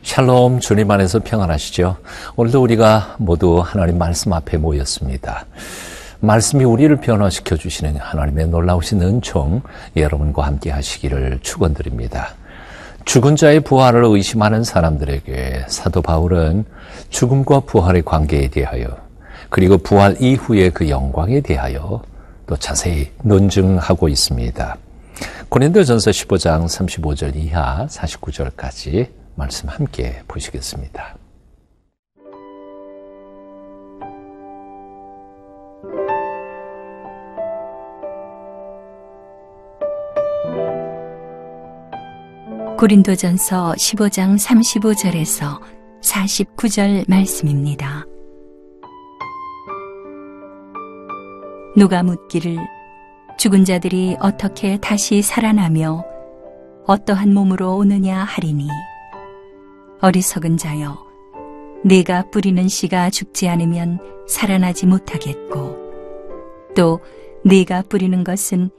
샬롬, 주님 안에서 평안하시죠? 오늘도 우리가 모두 하나님 말씀 앞에 모였습니다. 말씀이 우리를 변화시켜 주시는 하나님의 놀라우신 은총, 여러분과 함께 하시기를 축원드립니다. 죽은 자의 부활을 의심하는 사람들에게 사도 바울은 죽음과 부활의 관계에 대하여, 그리고 부활 이후의 그 영광에 대하여 또 자세히 논증하고 있습니다. 고린도전서 15장 35절 이하 49절까지 말씀 함께 보시겠습니다. 고린도전서 15장 35절에서 49절 말씀입니다. 누가 묻기를 죽은 자들이 어떻게 다시 살아나며 어떠한 몸으로 오느냐 하리니, 어리석은 자여, 네가 뿌리는 씨가 죽지 않으면 살아나지 못하겠고, 또 네가 뿌리는 것은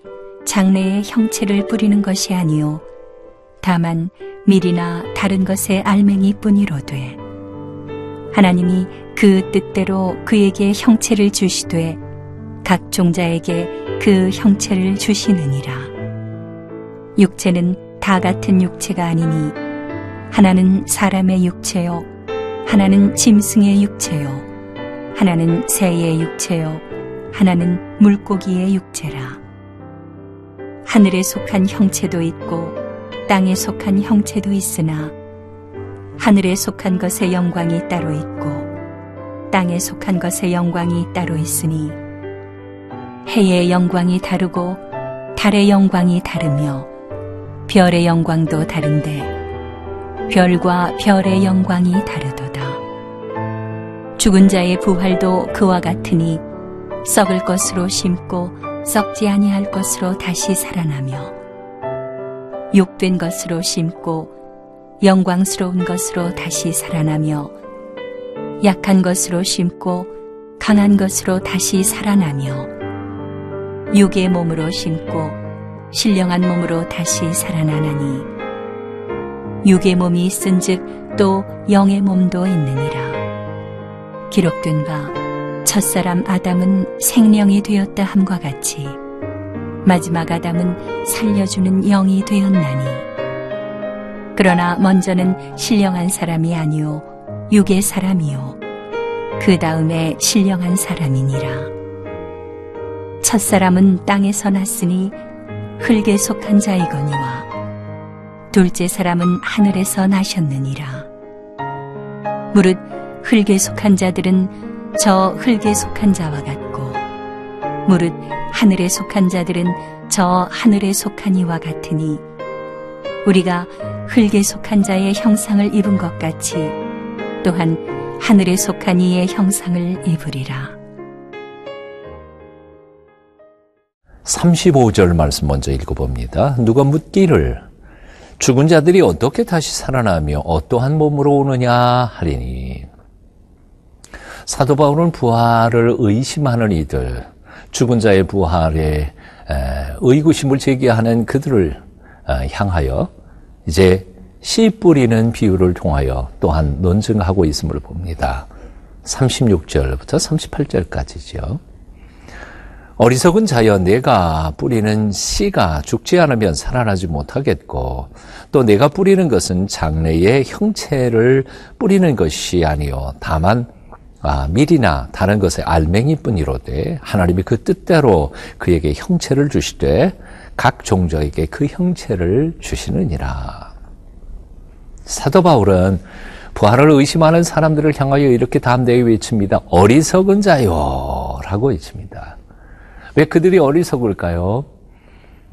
장래의 형체를 뿌리는 것이 아니요 다만 밀이나 다른 것의 알맹이 뿐이로되, 하나님이 그 뜻대로 그에게 형체를 주시되 각 종자에게 그 형체를 주시느니라. 육체는 다 같은 육체가 아니니 하나는 사람의 육체요, 하나는 짐승의 육체요, 하나는 새의 육체요, 하나는 물고기의 육체라. 하늘에 속한 형체도 있고 땅에 속한 형체도 있으나 하늘에 속한 것의 영광이 따로 있고 땅에 속한 것의 영광이 따로 있으니, 해의 영광이 다르고 달의 영광이 다르며 별의 영광도 다른데 별과 별의 영광이 다르도다. 죽은 자의 부활도 그와 같으니 썩을 것으로 심고 썩지 아니할 것으로 다시 살아나며, 욕된 것으로 심고 영광스러운 것으로 다시 살아나며, 약한 것으로 심고 강한 것으로 다시 살아나며, 육의 몸으로 심고 신령한 몸으로 다시 살아나나니, 육의 몸이 있은즉 또 영의 몸도 있느니라. 기록된 바 첫사람 아담은 생령이 되었다 함과 같이 마지막 아담은 살려주는 영이 되었나니, 그러나 먼저는 신령한 사람이 아니요 육의 사람이요 그 다음에 신령한 사람이니라. 첫사람은 땅에서 났으니 흙에 속한 자이거니와 둘째 사람은 하늘에서 나셨느니라. 무릇 흙에 속한 자들은 저 흙에 속한 자와 같고, 무릇 하늘에 속한 자들은 저 하늘에 속한 이와 같으니, 우리가 흙에 속한 자의 형상을 입은 것 같이 또한 하늘에 속한 이의 형상을 입으리라. 35절 말씀 먼저 읽어봅니다. 누가 묻기를 죽은 자들이 어떻게 다시 살아나며 어떠한 몸으로 오느냐 하리니, 사도 바울은 부활을 의심하는 이들, 죽은 자의 부활에 의구심을 제기하는 그들을 향하여 이제 씨 뿌리는 비유를 통하여 또한 논증하고 있음을 봅니다. 36절부터 38절까지죠. 어리석은 자여, 내가 뿌리는 씨가 죽지 않으면 살아나지 못하겠고, 또 내가 뿌리는 것은 장래의 형체를 뿌리는 것이 아니요 다만 밀이나 다른 것의 알맹이 뿐이로되, 하나님이 그 뜻대로 그에게 형체를 주시되 각 종자에게 그 형체를 주시느니라. 사도 바울은 부활을 의심하는 사람들을 향하여 이렇게 담대히 외칩니다. 어리석은 자요 라고 외칩니다. 왜 그들이 어리석을까요?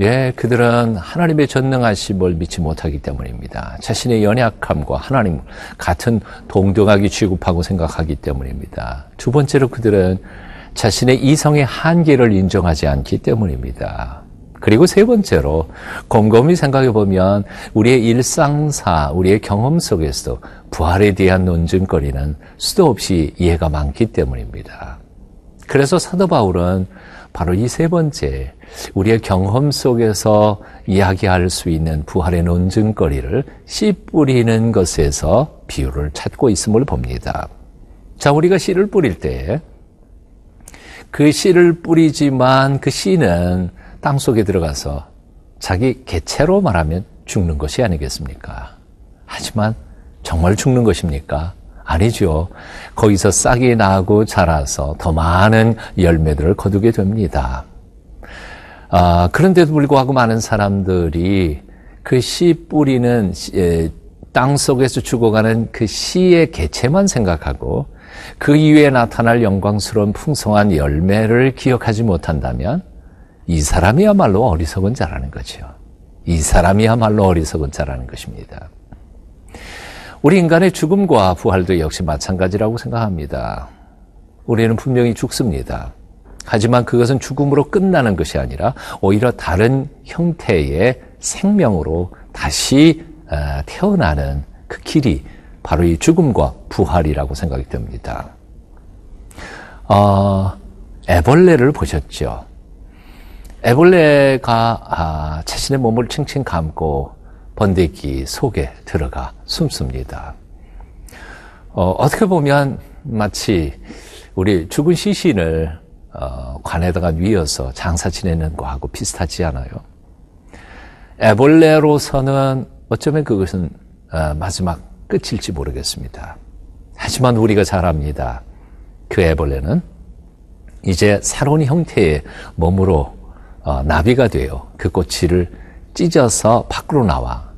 예, 그들은 하나님의 전능하심을 믿지 못하기 때문입니다. 자신의 연약함과 하나님 같은 동등하게 취급하고 생각하기 때문입니다. 두 번째로 그들은 자신의 이성의 한계를 인정하지 않기 때문입니다. 그리고 세 번째로 곰곰이 생각해 보면 우리의 일상사, 우리의 경험 속에서 부활에 대한 논증거리는 수도 없이 이해가 많기 때문입니다. 그래서 사도 바울은 바로 이 세 번째, 우리의 경험 속에서 이야기할 수 있는 부활의 논증거리를 씨 뿌리는 것에서 비유를 찾고 있음을 봅니다. 자, 우리가 씨를 뿌릴 때 그 씨를 뿌리지만 그 씨는 땅속에 들어가서 자기 개체로 말하면 죽는 것이 아니겠습니까? 하지만 정말 죽는 것입니까? 아니죠. 거기서 싹이 나고 자라서 더 많은 열매들을 거두게 됩니다. 그런데도 불구하고 많은 사람들이 그 씨 뿌리는 땅 속에서 죽어가는 그 씨의 개체만 생각하고 그 이후에 나타날 영광스러운 풍성한 열매를 기억하지 못한다면 이 사람이야말로 어리석은 자라는 거죠. 이 사람이야말로 어리석은 자라는 것입니다. 우리 인간의 죽음과 부활도 역시 마찬가지라고 생각합니다. 우리는 분명히 죽습니다. 하지만 그것은 죽음으로 끝나는 것이 아니라 오히려 다른 형태의 생명으로 다시 태어나는 그 길이 바로 이 죽음과 부활이라고 생각이 됩니다. 애벌레를 보셨죠? 애벌레가 자신의 몸을 칭칭 감고 번데기 속에 들어가 숨습니다. 어떻게 보면 마치 우리 죽은 시신을 관에다가 뉘어서 장사 지내는 거하고 비슷하지 않아요? 애벌레로서는 어쩌면 그것은 마지막 끝일지 모르겠습니다. 하지만 우리가 잘 압니다. 그 애벌레는 이제 새로운 형태의 몸으로 나비가 되어 그 꼬치를 찢어서 밖으로 나와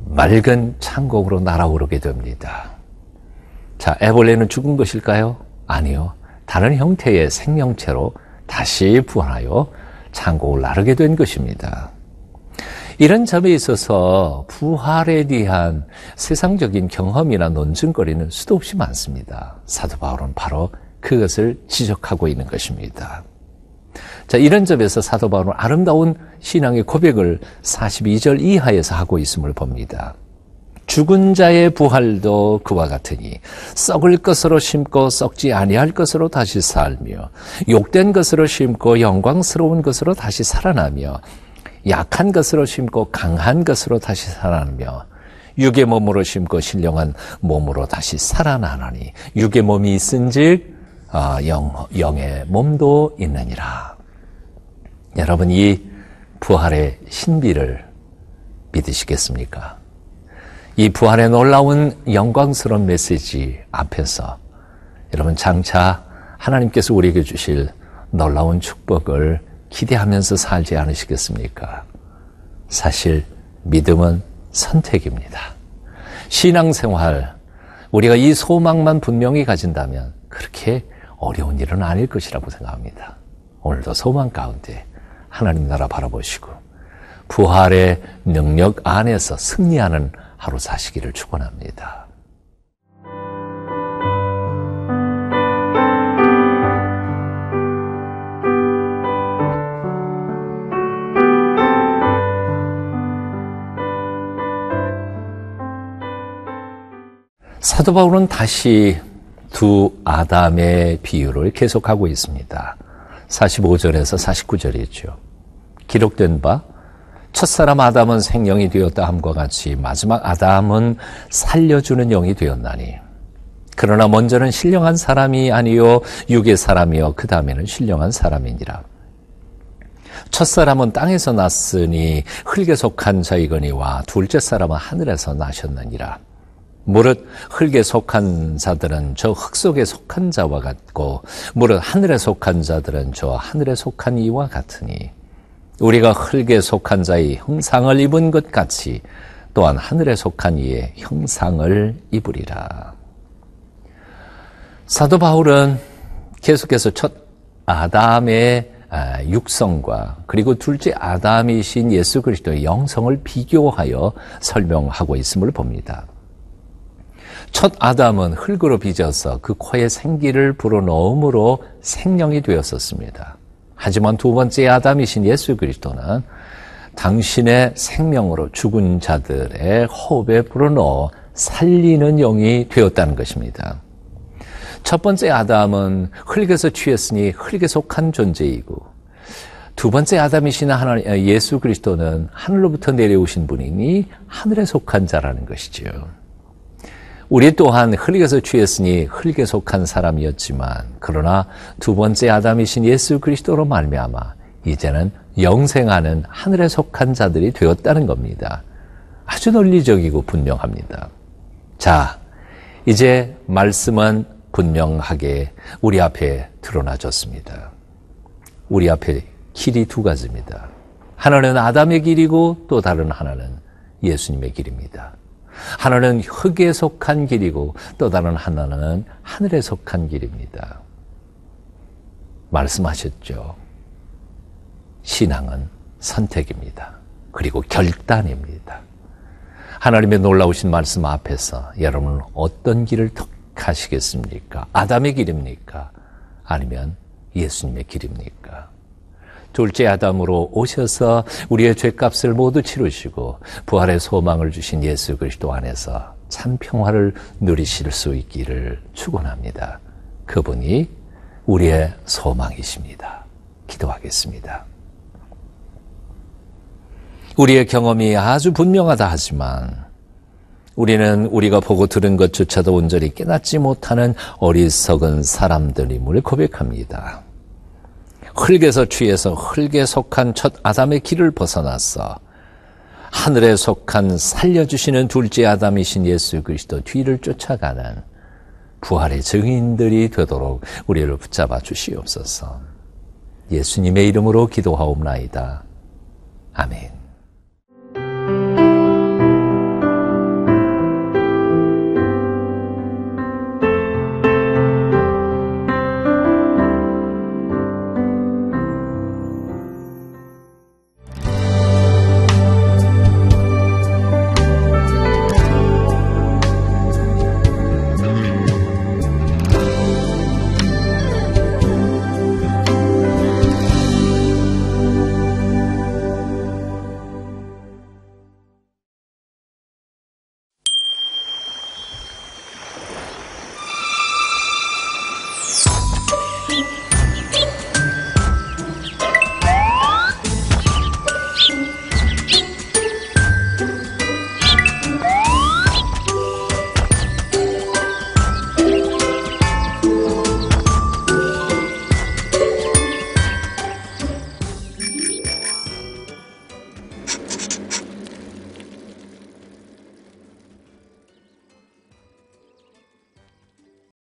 맑은 창공으로 날아오르게 됩니다. 자, 애벌레는 죽은 것일까요? 아니요. 다른 형태의 생명체로 다시 부활하여 창공을 나르게 된 것입니다. 이런 점에 있어서 부활에 대한 세상적인 경험이나 논증거리는 수도 없이 많습니다. 사도 바울은 바로 그것을 지적하고 있는 것입니다. 자, 이런 점에서 사도 바울은 아름다운 신앙의 고백을 42절 이하에서 하고 있음을 봅니다. 죽은 자의 부활도 그와 같으니 썩을 것으로 심고 썩지 아니할 것으로 다시 살며 욕된 것으로 심고 영광스러운 것으로 다시 살아나며 약한 것으로 심고 강한 것으로 다시 살아나며 육의 몸으로 심고 신령한 몸으로 다시 살아나나니 육의 몸이 있은즉 영의 몸도 있느니라. 여러분, 이 부활의 신비를 믿으시겠습니까? 이 부활의 놀라운 영광스러운 메시지 앞에서 여러분 장차 하나님께서 우리에게 주실 놀라운 축복을 기대하면서 살지 않으시겠습니까? 사실 믿음은 선택입니다. 신앙생활, 우리가 이 소망만 분명히 가진다면 그렇게 어려운 일은 아닐 것이라고 생각합니다. 오늘도 소망 가운데 하나님 나라 바라보시고 부활의 능력 안에서 승리하는 하루 사시기를 축원합니다. 사도 바울은 다시 두 아담의 비유를 계속하고 있습니다. 45절에서 49절이죠. 기록된 바 첫사람 아담은 생명이 되었다 함과 같이 마지막 아담은 살려주는 영이 되었나니 그러나 먼저는 신령한 사람이 아니요 육의 사람이요 그 다음에는 신령한 사람이니라. 첫사람은 땅에서 났으니 흙에 속한 자이거니와 둘째 사람은 하늘에서 나셨느니라. 무릇 흙에 속한 자들은 저 흙 속에 속한 자와 같고 무릇 하늘에 속한 자들은 저 하늘에 속한 이와 같으니 우리가 흙에 속한 자의 형상을 입은 것 같이 또한 하늘에 속한 이의 형상을 입으리라. 사도 바울은 계속해서 첫 아담의 육성과 그리고 둘째 아담이신 예수 그리스도의 영성을 비교하여 설명하고 있음을 봅니다. 첫 아담은 흙으로 빚어서 그 코에 생기를 불어넣음으로 생명이 되었었습니다. 하지만 두 번째 아담이신 예수 그리스도는 당신의 생명으로 죽은 자들의 호흡에 불어넣어 살리는 영이 되었다는 것입니다. 첫 번째 아담은 흙에서 취했으니 흙에 속한 존재이고 두 번째 아담이신 하나님 예수 그리스도는 하늘로부터 내려오신 분이니 하늘에 속한 자라는 것이지요. 우리 또한 흙에서 취했으니 흙에 속한 사람이었지만 그러나 두 번째 아담이신 예수 그리스도로 말미암아 이제는 영생하는 하늘에 속한 자들이 되었다는 겁니다. 아주 논리적이고 분명합니다. 자, 이제 말씀은 분명하게 우리 앞에 드러나졌습니다. 우리 앞에 길이 두 가지입니다. 하나는 아담의 길이고 또 다른 하나는 예수님의 길입니다. 하나는 흙에 속한 길이고 또 다른 하나는 하늘에 속한 길입니다. 말씀하셨죠. 신앙은 선택입니다. 그리고 결단입니다. 하나님의 놀라우신 말씀 앞에서 여러분은 어떤 길을 택하시겠습니까? 아담의 길입니까? 아니면 예수님의 길입니까? 둘째 아담으로 오셔서 우리의 죄값을 모두 치르시고 부활의 소망을 주신 예수 그리스도 안에서 참 평화를 누리실 수 있기를 축원합니다. 그분이 우리의 소망이십니다. 기도하겠습니다. 우리의 경험이 아주 분명하다 하지만 우리는 우리가 보고 들은 것조차도 온전히 깨닫지 못하는 어리석은 사람들임을 고백합니다. 흙에서 취해서 흙에 속한 첫 아담의 길을 벗어나서 하늘에 속한 살려주시는 둘째 아담이신 예수 그리스도 뒤를 쫓아가는 부활의 증인들이 되도록 우리를 붙잡아 주시옵소서. 예수님의 이름으로 기도하옵나이다. 아멘.